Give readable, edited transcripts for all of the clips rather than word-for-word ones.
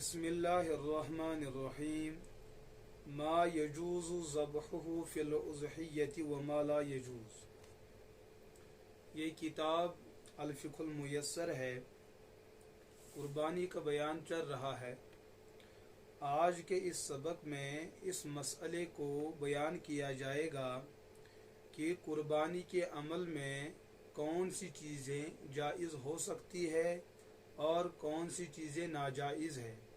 बिस्मिल्लाहिर्रहमानिर्रहीम मा यजूज़ु ज़ब्हुहु फ़िल उज़हिय्यति व मा ला यजूज़। ये किताब अल-फ़िक़्हुल मुयस्सर है, कुर्बानी का बयान चल रहा है। आज के इस सबक में इस मसले को बयान किया जाएगा कि कुर्बानी के अमल में कौन सी चीज़ें जायज़ हो सकती है और कौन सी चीज़ें नाजायज़ है।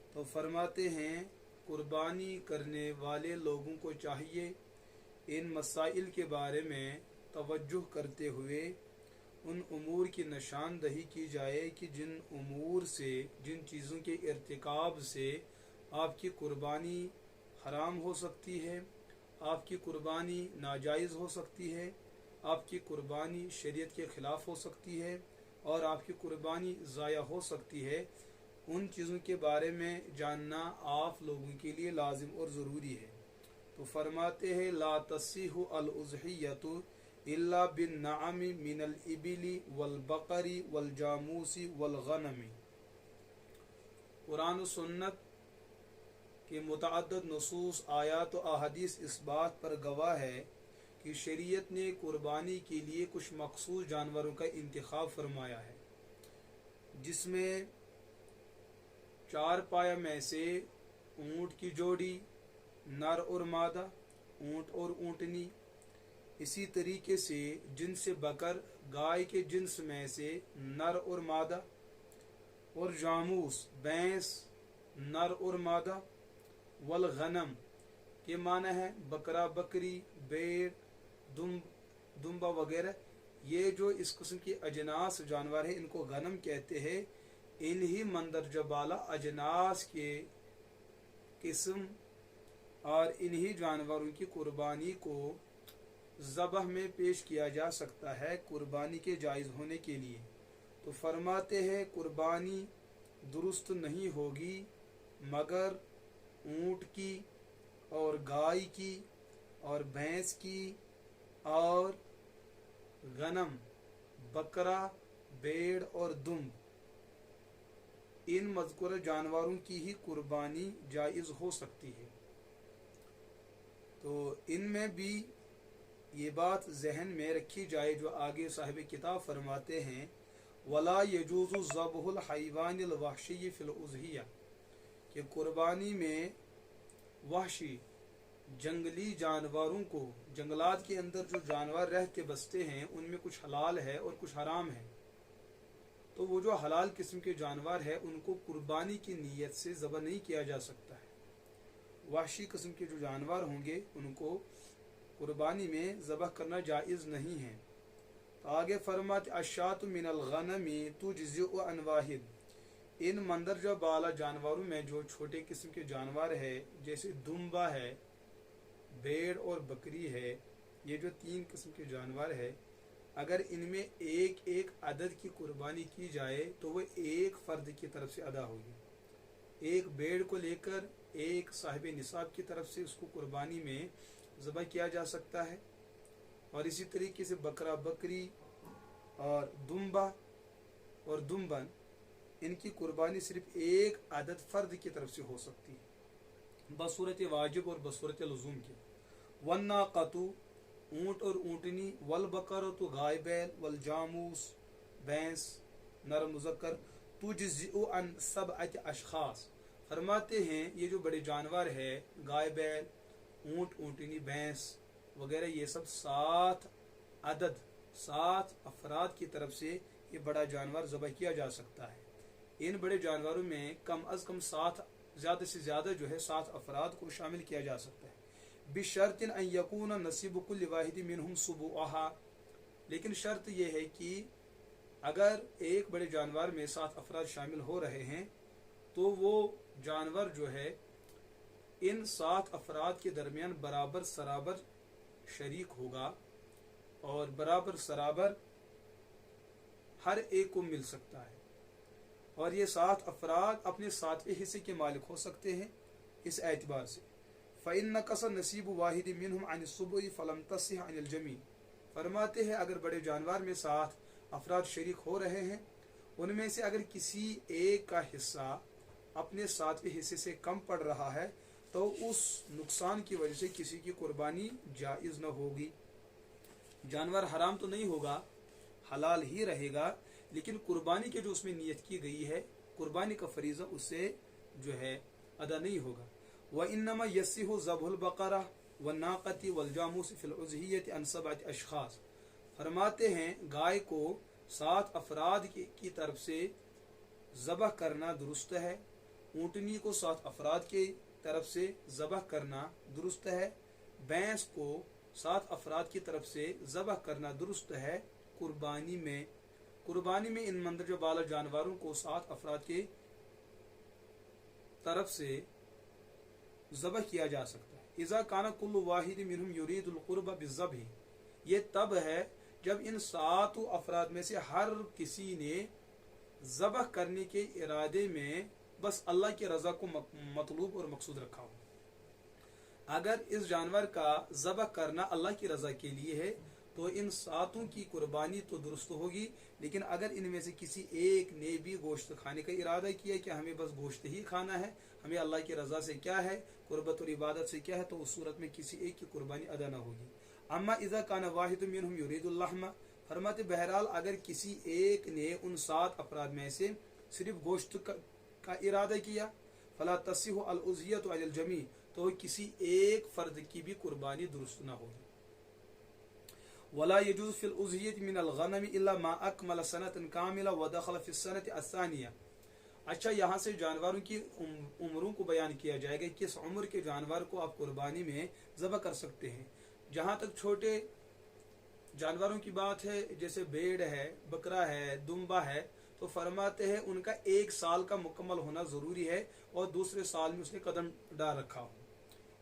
तो फरमाते हैं, कुर्बानी करने वाले लोगों को चाहिए इन मसाइल के बारे में तवज्जुह करते हुए उन उमूर की निशानदही की जाए कि जिन उमूर से, जिन चीज़ों के इर्तिकाब से आपकी कुर्बानी हराम हो सकती है, आपकी कुर्बानी नाजायज़ हो सकती है, आपकी कुर्बानी शरीयत के ख़िलाफ़ हो सकती है और आपकी कुर्बानी ज़ाया हो सकती है। उन चीज़ों के बारे में जानना आप लोगों के लिए लाजिम और ज़रूरी है। तो फरमाते हैं, ला तस्सीहु अल उज़हिय्यतु इल्ला बिन नाअमी मिनल इबिली वल बकरी वल जामूसी वल गनमी। कुरान और सुन्नत के मुतअद्दिद नसूस, आयात और अहादीस इस बात पर गवाह है कि शरीयत ने कुर्बानी के लिए कुछ मखसूस जानवरों का इंतखाब फरमाया है, जिसमें चार पाया में से ऊँट की जोड़ी, नर और मादा, ऊँट और ऊँटनी। इसी तरीके से जिन्स बकर, गाय के जिन्स में से नर और मादा, और जामूस, भैंस, नर और मादा। वल गनम के माना है बकरा, बकरी, भेड़, दुम्बा वगैरह। ये जो इस किस्म की अजनास जानवर है, इनको गनम कहते हैं। इन्हीं मंदरजा बाला अजनास के किस्म और इन्हीं जानवरों की कुर्बानी को ज़बह में पेश किया जा सकता है कुर्बानी के जायज़ होने के लिए। तो फरमाते हैं, कुर्बानी दुरुस्त नहीं होगी मगर ऊँट की और गाय की और भैंस की और गनम, बकरा, भेड़ और दुम्ब, इन मज़कूर जानवरों की ही कुर्बानी जायज़ हो सकती है। तो इनमें भी ये बात जहन में रखी जाए जो आगे साहिब किताब फरमाते हैं, वला यजूज़ु ज़ब्हुल हैवानिल वहशी फ़िल उज़हिया, कि कुर्बानी में वहशी जंगली जानवरों को, जंगलात के अंदर जो जानवर रहते बसते हैं उनमें कुछ हलाल है और कुछ हराम है। तो वो जो हलाल किस्म के जानवर है उनको कुर्बानी की नीयत से ज़बह नहीं किया जा सकता है। वहशी किस्म के जो जानवर होंगे उनको कुर्बानी में ज़बह करना जायज़ नहीं है। तो आगे फरमाते, अशातु मिनल गनमी तुजज़िउ अन वाहिद। इन मंदरजा बाला जानवरों में जो छोटे किस्म के जानवर है, जैसे दुम्बा है, भेड़ और बकरी है, ये जो तीन किस्म के जानवर है, अगर इनमें एक एक अदद की कुर्बानी की जाए तो वो एक फ़र्द की तरफ से अदा होगी। एक भेड़ को लेकर एक साहिब निसाब की तरफ से उसको कुर्बानी में ज़बह किया जा सकता है। और इसी तरीके से बकरा, बकरी और दुम्बा और दुम्बन, इनकी कुर्बानी सिर्फ एक अदद फ़र्द की तरफ से हो सकती है बसूरत वाजिब और बसूरत लज़ूम की। वन्नाक़तु, ऊँट और ऊँटनी, वल बकरतु, गाय बैल, वल जामूस, भैंस, नर मुज़क्कर, तुजज़िउ अन सबअत अशख़ास। फरमाते हैं, ये जो बड़े जानवर है, गाय बैल, ऊँट, ऊँटनी, भैंस वगैरह, ये सब 7 अफराद की तरफ से ये बड़ा जानवर ज़बह किया जा सकता है। इन बड़े जानवरों में कम अज़ कम 7, ज़्यादा से ज़्यादा जो है 7 अफराद को शामिल किया जा सकता है। बिशर्तिन अन यकून नसीब कुल्लि वाहिद मिनहुम सुबुअहा, लेकिन शर्त यह है कि अगर एक बड़े जानवर में 7 अफराद शामिल हो रहे हैं तो वो जानवर जो है इन 7 अफराद के दरमियान बराबर सराबर शरीक होगा और बराबर सराबर हर एक को मिल सकता है। और ये 7 अफराद अपने 7वें हिस्से के मालिक हो सकते हैं। इस एतबार से फ़इन्न कसा नसीब वाहिद मिनहुम अन सुबुई फलम तसिह अनिल जमी। फरमाते हैं, अगर बड़े जानवर में 7 अफराद शरीक हो रहे हैं, उनमें से अगर किसी एक का हिस्सा अपने 7वें हिस्से से कम पड़ रहा है तो उस नुकसान की वजह से किसी की कुर्बानी जायज़ न होगी। जानवर हराम तो नहीं होगा, हलाल ही रहेगा, लेकिन कुर्बानी के जो उसमें नियत की गई है, कुर्बानी का फरीज़ा उससे जो है अदा नहीं होगा। व इन्नमा यस्सिहु ज़ब्हुल बक़रा व नाक़ती वल जामूस फ़िल उज़हियति अन सबअति अशख़ास। फरमाते हैं गाय को 7 अफराद की तरफ से ज़बह करना दुरुस्त है, ऊँटनी को 7 अफराद की तरफ से ज़बह करना दुरुस्त है, भैंस को 7 अफराद की तरफ से ज़बह करना दुरुस्त है। कुर्बानी में इन मंदरजा बाला जानवरों को 7 अफराद की तरफ से ज़बह किया जा सकता है। इज़ा काना कुल्लु वाहिद मिनहुम युरीदुल क़ुर्बा बिज़्ज़बह, ये तब है जब इन 7 अफराद में से हर किसी ने ज़बह करने के इरादे में बस अल्लाह की रज़ा को मतलूब और मकसूद रखा हो। अगर इस जानवर का ज़बह करना अल्लाह की रज़ा के लिए है तो इन 7 की कुर्बानी तो दुरुस्त होगी, लेकिन अगर इनमें से किसी एक ने भी गोश्त खाने का इरादा किया कि हमें बस गोश्त ही खाना है, हमें अल्लाह की रज़ा से क्या है, कुर्बत और इबादत से क्या है, तो उस सूरत में किसी एक की कुर्बानी अदा न होगी। अम्मा इज़ा काना वाहिदुम मिनहुम युरीदुल लहमा, फरमाते बहरहाल अगर किसी एक ने उन 7 अफराद में से सिर्फ गोश्त का इरादा किया, फला तसिहु अल उज़हियतु अल जमी, तो किसी एक फर्द की भी कुर्बानी दुरुस्त न होगी। वला यजूज़ फिल उज़हियति मिन अल गनम इल्ला मा अकमल सनतन कामिला व दखल फिस सनति अस्सानिया। अच्छा, यहाँ से जानवरों की उम्रों को बयान किया जाएगा, किस उम्र के जानवर को आप कुर्बानी में ज़बह कर सकते हैं। जहाँ तक छोटे जानवरों की बात है, जैसे भेड़ है, बकरा है, दुम्बा है, तो फरमाते हैं उनका 1 साल का मुकम्मल होना ज़रूरी है और दूसरे साल में उसने कदम डाल रखा हो।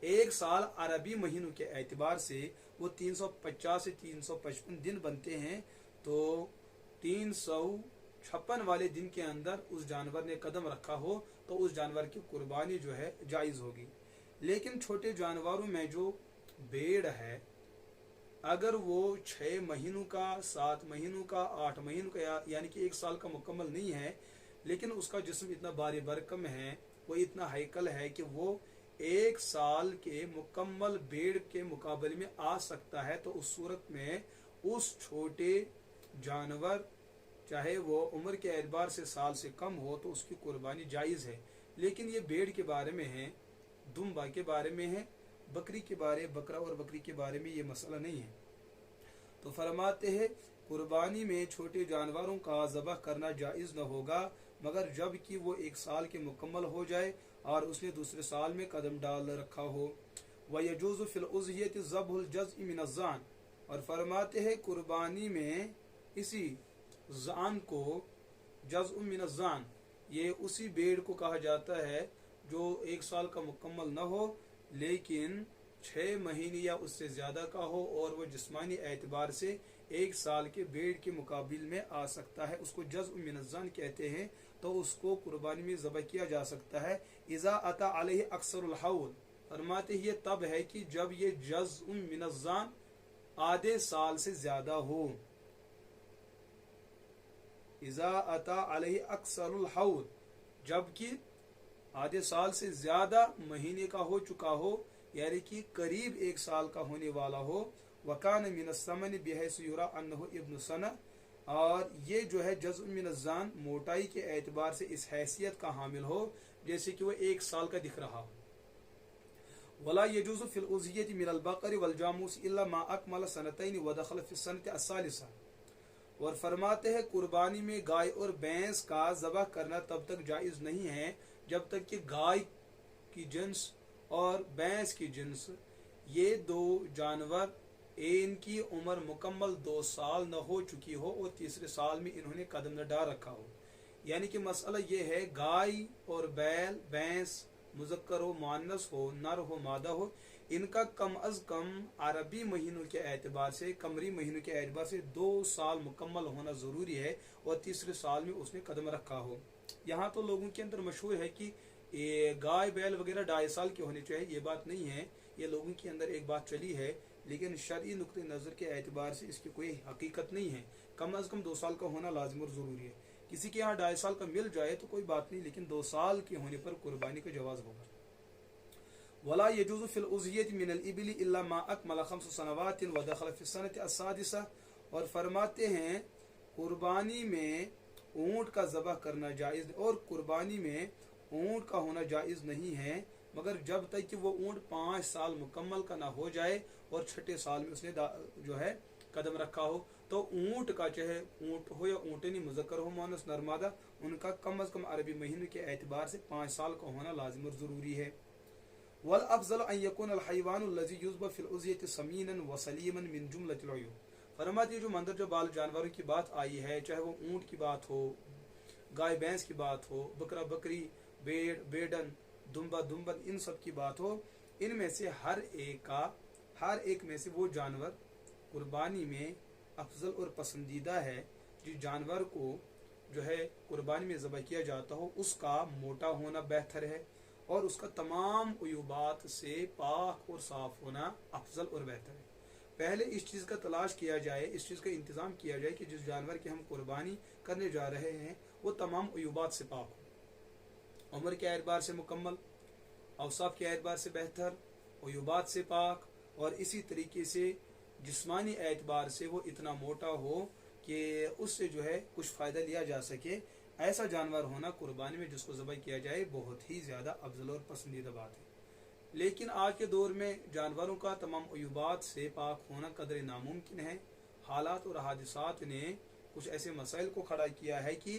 1 साल अरबी महीनों के एतबार से वो 350 से 355 दिन बनते हैं, तो 356 वाले दिन के अंदर उस जानवर ने कदम रखा हो तो उस जानवर की कुर्बानी जो है जायज़ होगी। लेकिन छोटे जानवरों में जो भेड़ है, अगर वो 6 महीनों का, 7 महीनों का, 8 महीनों का यानी कि 1 साल का मुकम्मल नहीं है, लेकिन उसका जिस्म इतना भारी भरकम है, वो इतना हैकल है कि वो 1 साल के मुकम्मल भेड़ के मुकाबले में आ सकता है, तो उस सूरत में उस छोटे जानवर चाहे वो उम्र के एतबार से साल से कम हो तो उसकी कुर्बानी जायज़ है। लेकिन ये भेड़ के बारे में है, दुम्बा के बारे में है, बकरा और बकरी के बारे में ये मसला नहीं है। तो फरमाते हैं कुर्बानी में छोटे जानवरों का ज़बह करना जायज़ न होगा मगर जब कि वो 1 साल के मुकम्मल हो जाए और उसने दूसरे साल में कदम डाल रखा हो। व यजूज़ु फिल उज़हियति ज़ब्हुल जज़्इ मिन अज़्ज़ान, और फरमाते हैं कुर्बानी में इसी ज़ान को, जज़्उ मिन अज़्ज़ान, ये उसी भेड़ को कहा जाता है जो 1 साल का मुकम्मल न हो लेकिन 6 महीने या उससे ज़्यादा का हो और वो जिस्मानी एतबार से 1 साल के भेड़ के मुकाबिल में आ सकता है, उसको जज़्उ मिन अज़्ज़ान कहते हैं, तो उसको कुर्बानी में ज़बह किया जा सकता है। इज़ा अता अलैहि अक्सरुल हौल, फरमाते ये तब है कि जब ये जज़्उ मिन अज़्ज़ान आधे साल से ज़्यादा हो। इज़ा अता अलैहि अक्सरुल हौल, जबकि आधे साल से ज़्यादा महीने का हो चुका हो, यानी कि करीब 1 साल का होने वाला हो। वकान मिन समन बिहैस युरा अन्नहु इब्न सना, और ये जो है जज़्उ मिन अज़्ज़ान मोटाई के एतबार से इस हैसियत का हामिल हो जैसे कि वो 1 साल का दिख रहा हो। वला यजूज़ु फिल उज़हियति मिनल बक़री वल जामूस इल्ला मा अकमल सनतैन व दखल फिस सनति अस्सालिसा, और फरमाते हैं कुर्बानी में गाय और भैंस का ज़बह करना तब तक जायज़ नहीं है जब तक कि गाय की जिन्स और भैंस की जिन्स, ये 2 जानवर इनकी उम्र मुकम्मल 2 साल न हो चुकी हो और तीसरे साल में इन्होंने कदम न डाल रखा हो। यानी कि मसला ये है गाय और बैल, भैंस मुज़क्कर हो, मुअन्नस हो, नर हो, मादा हो, इनका कम अज कम अरबी महीनों के एतबार से, कमरी महीनों के एतबार से 2 साल मुकम्मल होना ज़रूरी है और तीसरे साल में उसने कदम रखा हो। यहाँ तो लोगों के अंदर मशहूर है कि गाय बैल वगैरह 2.5 साल के होने चाहिए, ये बात नहीं है, ये लोगों के अंदर एक बात चली है, लेकिन शरई नुक्ते नज़र के एतबार से इसकी कोई हकीकत नहीं है। कम अज़ कम 2 साल का होना लाजिम और ज़रूरी है। किसी के यहाँ 2.5 साल का मिल जाए तो कोई बात नहीं, लेकिन 2 साल के होने पर कुर्बानी का जवाज होगा। वला यजूज़ु फिल उज़हियति मिनल इबिली इल्ला मा अकमल 5 सनवातिन व दखल फी सनति अस्सादिसा। और फरमाते हैं कुर्बानी में ऊँट का ज़बह करना जायज़, और कुर्बानी में ऊँट का होना जायज़ नहीं है मगर जब तक कि वो ऊँट 5 साल मुकम्मल का ना हो जाए और 6ठे साल में उसने जो है कदम रखा हो। तो ऊँट का, चाहे ऊँट हो या ऊँटनी, मुज़क्कर हो मुअन्नस नरमादा, उनका कम अज़ कम अरबी महीने के एतबार से 5 साल का होना लाजिम और ज़रूरी है। वल अफ़ज़ल अन यकून अल हयवानु लज़ी युज़बह फिल उज़हियति समीनन व सलीमन मिन जुमलतिल उयूब। फरमाती जो मंदरजा बाल जानवरों की बात आई है, चाहे वो ऊँट की बात हो, गाय भैंस की बात हो, बकरा बकरी, भेड़ बेड़न, दुम्बा दुम्बन, इन सब की बात हो, इनमें से हर एक में से वो जानवर कुर्बानी में अफजल और पसंदीदा है जिस जानवर को जो है कुर्बानी में ज़बह किया जाता हो उसका मोटा होना बेहतर है और उसका तमाम उयूबात से पाक और साफ होना अफजल और बेहतर है। पहले इस चीज़ का तलाश किया जाए, इस चीज़ का इंतज़ाम किया जाए कि जिस जानवर की हम कुर्बानी करने जा रहे हैं वो तमाम उयूबात से पाक हो, उम्र के एतबार से मुकम्मल, अवसाफ के एतबार से बेहतर, उयूबात से पाक, और इसी तरीके से जिस्मानी एतबार से वो इतना मोटा हो कि उससे जो है कुछ फ़ायदा लिया जा सके। ऐसा जानवर होना कुर्बानी में जिसको ज़बह किया जाए बहुत ही ज़्यादा अफजल और पसंदीदा बात है। लेकिन आज के दौर में जानवरों का तमाम उयूबात से पाक होना कदर नामुमकिन है। हालात और हादिसात ने कुछ ऐसे मसाइल को खड़ा किया है कि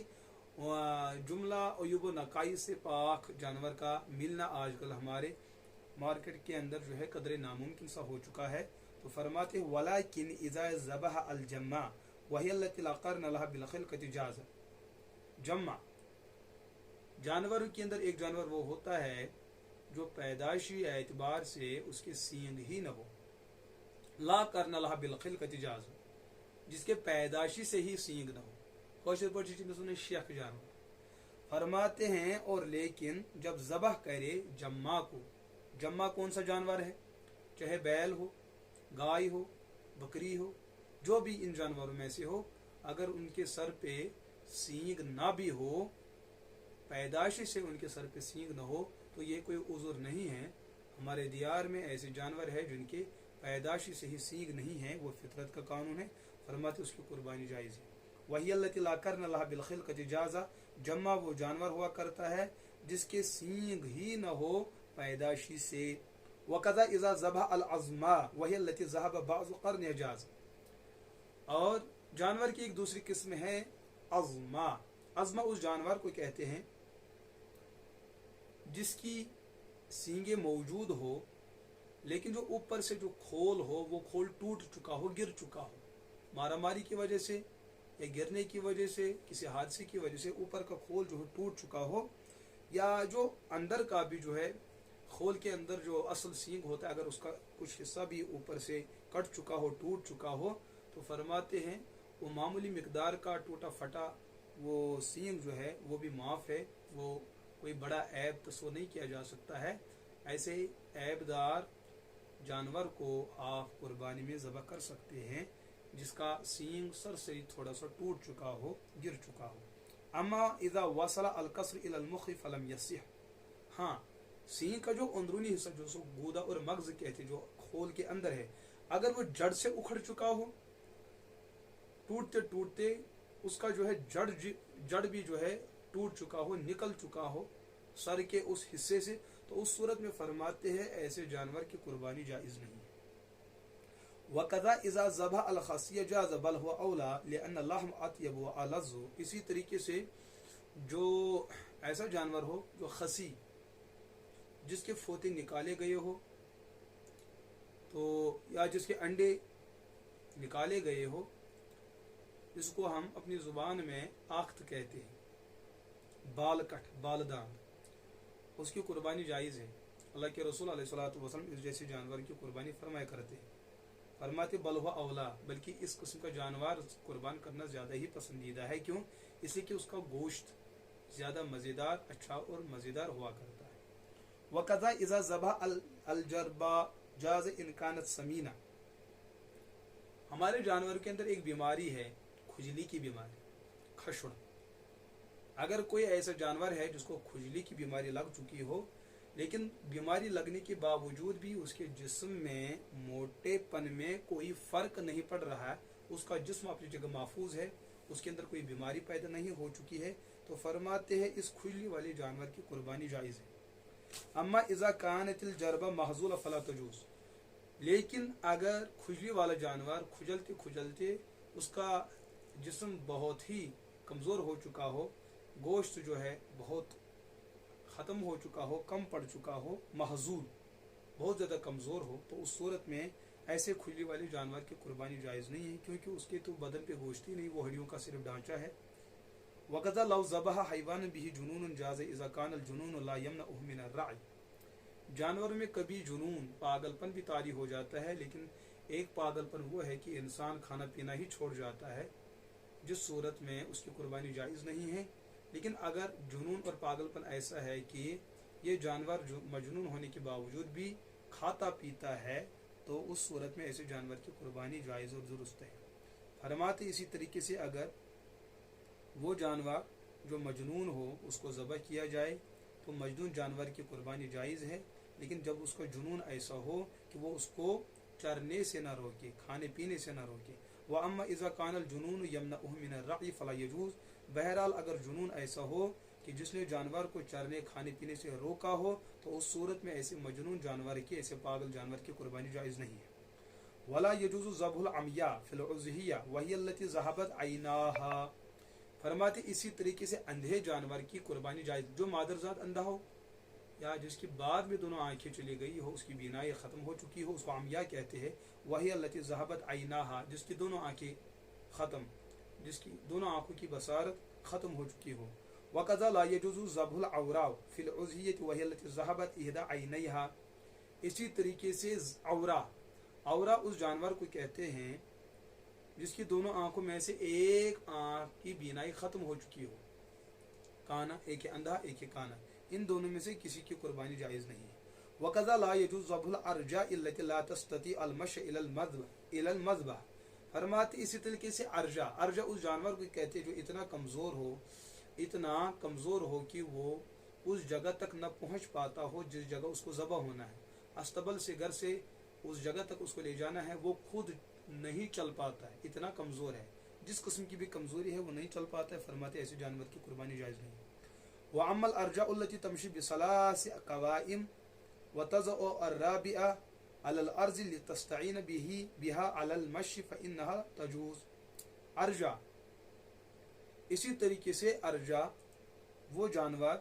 जुमला उयूब नकाई से पाक जानवर का मिलना आजकल हमारे मार्केट के अंदर जो है कदर नामुमकिन सा हो चुका है। तो फरमाते वलाकिन इज़ा ज़बह अल जम्मा वही अल्लती ला क़र्न लहा बिल ख़िलक़ति जाज़। जम्मा जानवरों के अंदर एक जानवर वो होता है जो पैदाइशी एतबार से उसके सींग ही न हो, ला क़र्न लहा बिल ख़िलक़ति जाज़, जिसके पैदाइशी से ही सींग न हो। कौशल पर शेख जानवर फरमाते हैं और लेकिन जब ज़बह करे जम्मा को, जम्मा कौन सा जानवर है, चाहे बैल हो, गाय हो, बकरी हो, जो भी इन जानवरों में से हो, अगर उनके सर पे सींग ना भी हो, पैदाइशी से उनके सर पे सींग न हो, तो ये कोई उज़ुर नहीं है। हमारे दियार में ऐसे जानवर है जिनके पैदाइशी से ही सींग नहीं है, वो फितरत का कानून है, फरमाते उसकी कुर्बानी जायज़ है। वही अल्लती ला क़र्न लहा बिल ख़िलक़ति जाज़ा, जम्मा वो जानवर हुआ करता है जिसके सींग ही न हो पैदाइशी से। वक़ज़ा इज़ा ज़बह अल अज़मा वही अल्लती ज़हब बाज़ क़र्न जाज़। और जानवर की एक दूसरी किस्म है अज़मा। अज़मा उस जानवर को कहते हैं जिसकी सींगे मौजूद हो लेकिन जो ऊपर से जो खोल हो वो खोल टूट चुका हो, गिर चुका हो, मारामारी की वजह से या गिरने की वजह से, किसी हादसे की वजह से ऊपर का खोल जो है टूट चुका हो, या जो अंदर का भी जो है खोल के अंदर जो असल सींग होता है अगर उसका कुछ हिस्सा भी ऊपर से कट चुका हो, टूट चुका हो, तो फरमाते हैं वो मामूली मिकदार का टूटा फटा वो सींग जो है वो भी माफ़ है, वो कोई बड़ा ऐब तस्वर नहीं किया जा सकता है। ऐसे ही ऐबदार जानवर को आप कुर्बानी में ज़बह कर सकते हैं जिसका सींग सर से थोड़ा सा टूट चुका हो, गिर चुका हो। अम्मा इज़ा वसला अल कसर इला अल मुख़ फलम यसिह। हाँ, सींग का जो अंदरूनी हिस्सा जो सो गूदा और मगज़ कहते जो खोल के अंदर है, अगर वो जड़ से उखड़ चुका हो, टूटते टूटते उसका जो है जड़ भी जो है टूट चुका हो, निकल चुका हो सर के उस हिस्से से, तो उस सूरत में फरमाते हैं ऐसे जानवर की कुर्बानी जायज़ नहीं है। वक़ज़ा इज़ा ज़बह अल ख़सिय जाज़ बल हुवा औला लिअन्न लहम अत्यब व अलज़्ज़ु। इसी तरीके से जो ऐसा जानवर हो जो खसी, जिसके फोते निकाले गए हो तो या जिसके अंडे निकाले गए हो, इसको हम अपनी ज़ुबान में आख्त कहते हैं, बाल कट, बालदान, उसकी कुर्बानी जायज़ है। अल्लाह के रसूल अलैहिस्सलातु वस्सलाम इस जैसे जानवर की कुर्बानी फरमाया करते हैं। फरमाते बल हुवा औला, बल्कि इस किस्म का जानवर कुर्बान करना ज़्यादा ही पसंदीदा है। क्यों? इसलिए कि उसका गोश्त ज़्यादा मज़ेदार, अच्छा और मज़ेदार हुआ करता है। वक़ज़ा इज़ा ज़बह अल जरबा जाज़ इन कानत समीना। हमारे जानवर के अंदर एक बीमारी है, खुजली की बीमारी, खशुड़। اگر کوئی ایسا جانور ہے جس کو کھجلی کی بیماری لگ چکی ہو لیکن بیماری لگنے کے باوجود بھی اس کے جسم میں موٹے پن میں کوئی فرق نہیں پڑ رہا ہے، اس کا جسم اپنی جگہ محفوظ ہے، اس کے اندر کوئی بیماری پیدا نہیں ہو چکی ہے، تو فرماتے ہیں اس کھجلی والے جانور کی قربانی جائز ہے۔ اما اذا كانت الجربہ محظول فلا تجوز، لیکن اگر کھجلی والا جانور کھجلتے کھجلتے اس کا جسم بہت ہی کمزور ہو چکا ہو، گوشت جو ہے بہت ختم ہو چکا ہو، کم پڑ چکا ہو، محظول بہت زیادہ کمزور ہو، تو اس صورت میں ایسے کھجلی والے جانور کی قربانی جائز نہیں ہے، کیونکہ اس کے تو بدن پہ گوشت ہی نہیں، وہ ہڈیوں کا صرف ڈھانچہ ہے۔ وَقَذَا لَوْ ذَبَحَ حَيْوَانٌ بِهِ جُنُونٌ جَازَ إِذَا كَانَ الْجُنُونُ لَا يَمْنَعُهُ مِنَ الرَّعْيِ، جانوروں میں کبھی جنون پاگل پن بھی طاری ہو جاتا ہے، لیکن ایک پاگل پن وہ ہے کہ انسان کھانا پینا ہی چھوڑ جاتا ہے، جس صورت میں اس کی قربانی جائز نہیں ہے۔ لیکن اگر جنون اور پاگل پن ایسا ہے کہ یہ جانور جو مجنون ہونے کے باوجود بھی کھاتا پیتا ہے، تو اس صورت میں ایسے جانور کی قربانی جائز اور درست ہے۔ فرماتے اسی طریقے سے اگر وہ جانور جو مجنون ہو اس کو ذبح کیا جائے تو مجنون جانور کی قربانی جائز ہے، لیکن جب اس کا جنون ایسا ہو کہ وہ اس کو چرنے سے نہ روکے، کھانے پینے سے نہ روکے۔ وَأَمَّا إِذَا كَانَ الْجُنُونُ يَمْنَعُهُ مِنَ الرَّعْيِ فَلَا يَجُوزُ، بہرحال اگر جنون ایسا ہو کہ جس نے جانور کو چرنے کھانے پینے سے روکا ہو، تو اس صورت میں ایسے مجنون جانور کی، ایسے پاگل جانور کی قربانی جائز نہیں ہے۔ وَلَا يَجُوزُ ذَبْحُ الْعَمْيَاءِ فِي الْعُضْحِيَّةِ وَهِيَ الَّتِي ذَهَبَتْ عَيْنَاهَا، فرماتے اسی طریقے سے اندھے جانور کی قربانی جائز، جو مادرزاد اندھا ہو یا جس کی بعد میں دونوں آنکھیں چلی گئی ہو، اس کی بینائی ختم ہو چکی ہو، اس کو عمیہ کہتے ہیں۔ وہی التي ذهبت عیناها، جس کی دونوں آنکھیں ختم، جس کی دونوں آنکھوں کی بصارت ختم ہو چکی ہو۔ وَقَذَا لَا يَجُوزُ ذَبْحُ الْعَوْرَاءِ فِي الْعُضْحِيَّةِ وَهِيَ التي ذَهبت إِحْدَى عَيْنَيْهَا، اسی طریقے سے عورا اس جانور کو کہتے ہیں جس کی دونوں آنکھوں میں سے ایک آنکھ کی بینائی ختم ہو چکی ہو، کانا ایک اندھا ایک کانا، ان دونوں میں سے کسی کی قربانی جائز نہیں ہے۔ وَقَذَا لَا يَجُوزُ ذَبْحُ الْأَرْجَاءِ الَّتِي لَا تَسْتَطِيعُ الْمَشْيَ إِلَى الْمَذْبَحِ، فرماتے اسی طریقے سے ارجا اس جانور کو کہتے ہیں جو اتنا کمزور ہو کہ وہ اس جگہ تک نہ پہنچ پاتا ہو جس جگہ اس کو ذبح ہونا ہے، استبل سے گھر سے اس جگہ تک اس کو لے جانا ہے، وہ خود نہیں چل پاتا ہے، اتنا کمزور ہے، جس قسم کی بھی کمزوری ہے وہ نہیں چل پاتا ہے، فرماتے ایسے جانور کی قربانی جائز نہیں۔ وَأَمَّا الْأَرْجَاءُ الَّتِي تَمْشِي بِثَلَاثِ قَوَائِمٍ وَتَضَعُ الرَّابِعَةَ عَلَى الْأَرْضِ لِتَسْتَعِينَ بِهَا عَلَى الْمَشْيِ فَإِنَّهَا تَجُوزُ۔ ارجا اسی طریقے سے ارجا وہ جانور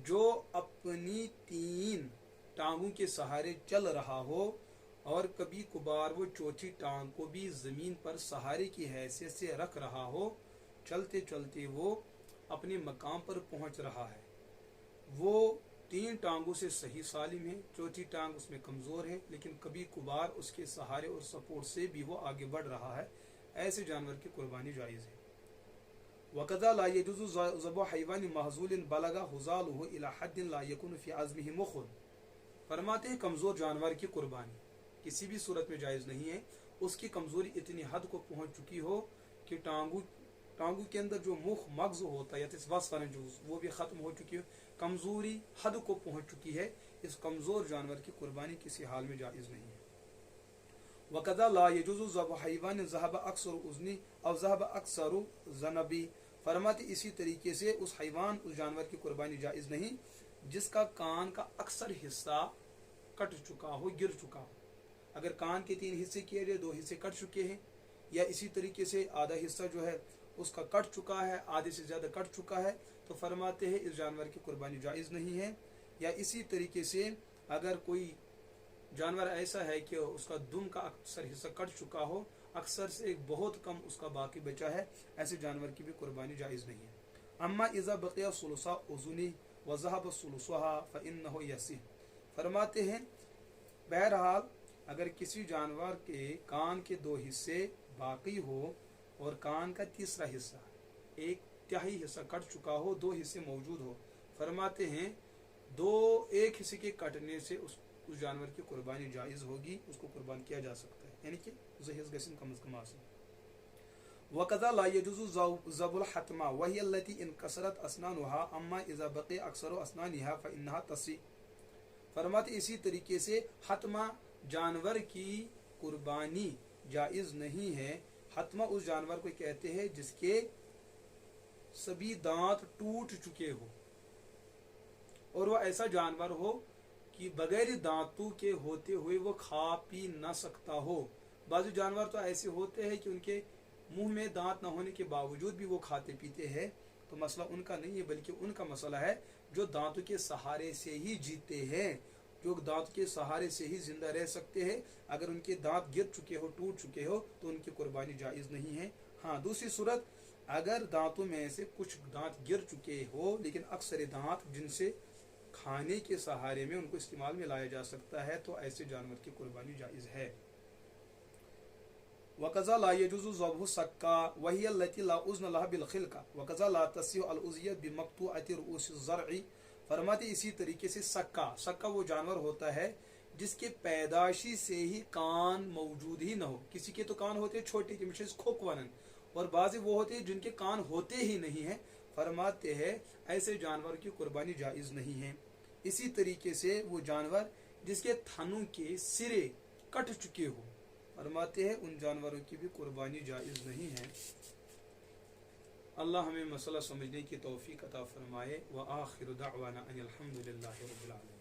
جو اپنی 3 ٹانگوں کے سہارے چل رہا ہو اور کبھی کبھار وہ چوتھی ٹانگ کو بھی زمین پر سہارے کی حیثیت سے رکھ رہا ہو، چلتے چلتے وہ اپنے مقام پر پہنچ رہا ہے، وہ 3 ٹانگوں سے صحیح سالم ہے، چوتھی ٹانگ اس میں کمزور ہے، لیکن کبھی کبھار اس کے سہارے اور سپورٹ سے بھی وہ آگے بڑھ رہا ہے، ایسے جانور کی قربانی جائز ہے۔ وَقَذَا لَا يَجُوزُ ذَبْحُ حَيْوَانٍ مَحْظُولٍ بَلَغَ حُزَالُهُ إِلَى حَدٍّ لَا يَكُونُ فِي عَزْمِهِ مُخٌ، فرماتے ہیں کمزور جانور کی قربانی کسی بھی صورت میں جائز نہیں ہے، اس کی کمزوری اتنی حد کو پہنچ چکی ہو کہ ٹانگوں کے اندر جو مغز ہوتا ہے وہ بھی ختم ہو چکی ہو، کمزوری حد کو پہنچ چکی ہے، اس کمزور جانور کی قربانی کسی حال میں جائز نہیں ہے۔ وَقَذَا لَا يَجُوزُ ذَبْحُ حَيْوَانٍ ذَهَبَ أَكْثَرُ أُذْنِهِ أَوْ ذَهَبَ أَكْثَرُ ذَنَبِهِ، فرماتے اسی طریقے سے اس جانور کی قربانی جائز نہیں جس کا کان کا اکثر حصہ کٹ چکا ہو، گر چکا ہو۔ اگر کان کے 3 حصے کیے جائے، 2 حصے کٹ چکے ہیں، یا اسی طریقے سے آدھا حصہ جو ہے اس کا کٹ چکا ہے، آدھے سے زیادہ کٹ چکا ہے، تو فرماتے ہیں اس جانور کی قربانی جائز نہیں ہے۔ یا اسی طریقے سے اگر کوئی جانور ایسا ہے کہ اس کا دم کا اکثر حصہ کٹ چکا ہو، اکثر سے بہت کم اس کا باقی بچا ہے، ایسے جانور کی بھی قربانی جائز نہیں ہے۔ اما اذا بقي ثلث اذنه وذهب ثلثها فانه يصح، فرماتے ہیں بہرحال اگر کسی جانور کے کان کے 2 حصے باقی ہو اور کان کا تیسرا حصہ 1/3 حصہ کٹ چکا ہو، 2 حصے موجود ہو، فرماتے ہیں 1 حصے کے کٹنے سے اس جانور کی قربانی جائز ہوگی، اس کو قربان کیا جا سکتا ہے، یعنی کہ زہیز گسن کم از کم آسن۔ वकज़ा ला यजुज़ु ज़बुल हतमा वही अल्लती इनकसरत असनानुहा अम्मा इज़ा बक़ी अक्सर असनानिहा फ़इन्नहा तसी। फरमाते इसी तरीके से हतमा जानवर की कुर्बानी जायज़ नहीं है। हतमा उस जानवर को कहते हैं जिसके सभी दांत टूट चुके हो और वह ऐसा जानवर हो कि बगैर दांतों के होते हुए वो खा पी न सकता हो। बाज़ जानवर तो ऐसे होते हैं कि उनके मुंह में दांत न होने के बावजूद भी वो खाते पीते हैं, तो मसला उनका नहीं है बल्कि उनका मसला है जो दांतों के सहारे से ही जीते हैं, जो दांत के सहारे से ही जिंदा रह सकते हैं। अगर उनके दांत गिर चुके हो, टूट चुके हो, तो उनकी कुर्बानी जायज़ नहीं है। हाँ, दूसरी सूरत, अगर दांतों में से कुछ दांत गिर चुके हो लेकिन अक्सर दांत जिनसे खाने के सहारे में उनको इस्तेमाल में लाया जा सकता है, तो ऐसे जानवर की कुर्बानी जायज़ है। वकज़ा ला यजुज़ु ज़ब्हु सक्का वही अल्लती ला उज़्न लहा बिल खिल्का वकज़ा ला तसिहु अल उज़ियत बिमक़तूअति रुऊस ज़र्इ। फरमाते इसी तरीके से सक्का वो जानवर होता है जिसके पैदाशी से ही कान मौजूद ही न हो। किसी के तो कान होते हैं छोटे के मिशेस खोकवनन, और बाज़ वो होते हैं जिनके कान होते ही नहीं हैं। फरमाते हैं ऐसे जानवर की कुर्बानी जायज़ नहीं है। इसी तरीके से वो जानवर जिसके थनों के सिरे कट चुके हो, फरमाते हैं उन जानवरों की भी कुर्बानी जायज़ नहीं है। अल्लाह हमें मसला समझने की तौफीक अता फरमाए। व आखिर दावाना अनिल हम्दुलिल्लाहि रब्बिल आलमीन।